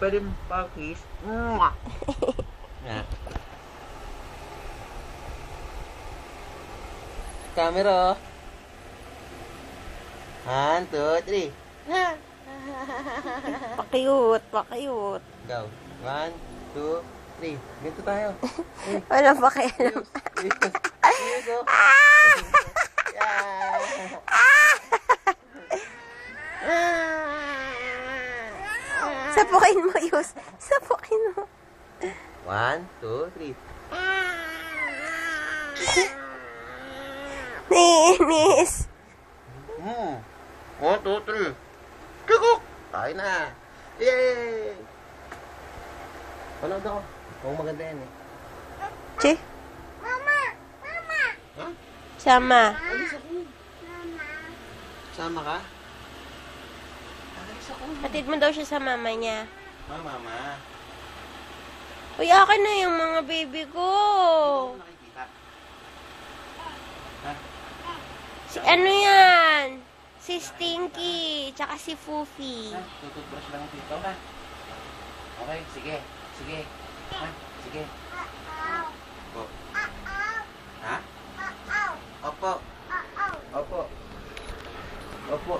Pwede mo pa-kiss. Mwah! Yeah. Camera. 1, 2, 3. Pakiyot, pakiyot. Go. 1, 2, 3. Ganito tayo. Walang pakialam. Here go. Yeah. Sapukin mo, Yus. Sapukin mo. 1, 2, 3. Ninis. 1, 2, 3. Kukuk! Tayo na. Yay! Panood ako. Kung maganda yan eh. Che? Ha? Sama. Alis ako. Sama ka? Alis ako. Hatid mo daw siya sa mama niya. Mama. Uy, akin na yung mga baby ko. Hindi ko nakikita. Ha? Si ano yan? Si Stinky, tsaka si Foofy. Ha? Tututbrush lang dito ha? Okay, sige. Sige. Ha? Sige. Opo. Ha? Opo. Opo. Opo.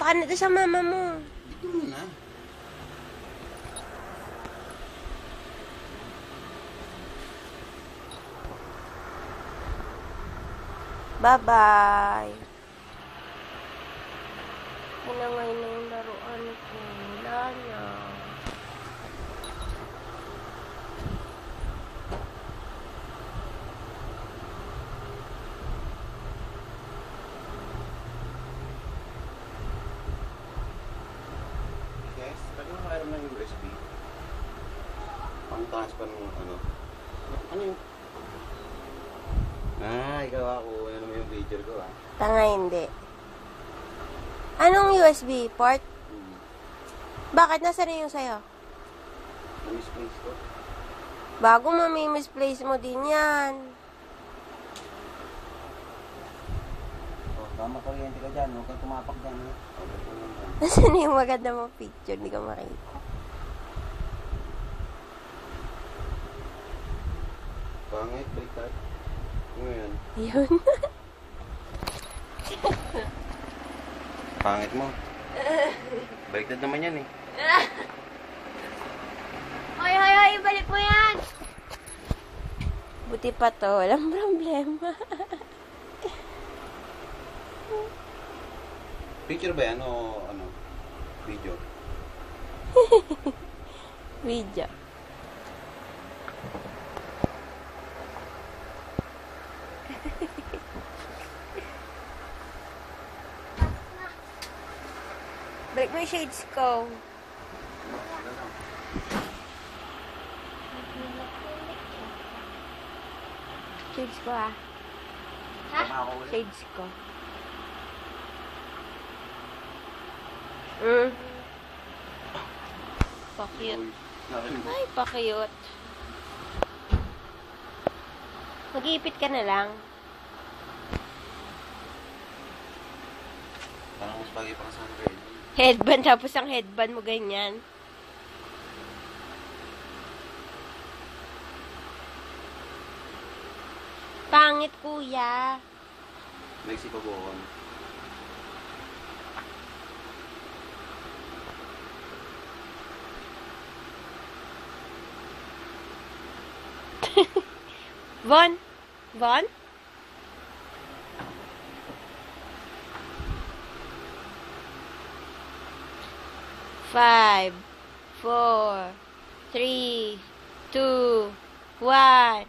Baka na ito sa mama mo. Dito muna. Bye-bye. Hinangay na yung laruan ko. Wala na. Guys, pwede mo mayroon ng USB. Pang-transfer ng ano. Ano yung... ikaw ako. Yan naman yung picture ko ah. Tanga, hindi. Anong USB port? Bakit? Nasa rin yung sayo? Na-misplace ko. Bago misplace mo din yan. Oh, tama kuryente ka dyan. Huwag kang tumapak dyan. Ha? Okay, ko lang dyan. Nasaan yung maganda mong picture? Hindi ko makita. Pangit, baliktad. Ngayon. Yun. Pangit mo. Baliktad naman yan eh. Hoy, balik mo yan! Buti pa to, walang problema. Picture ba yan o ano? Video? Video. Break mo yung shades ko. Shades ko ha. Tama ako ulit. Shades ko. Pa-cute. Ay, pa-cute. Mag-iipit ka na lang. Parang mas bagay pa ka sa Android. Headband, tapos ang headband mo ganyan. Pangit, kuya. Nagsipabukon. Von? Von? Five, 4, 3, 2, 1.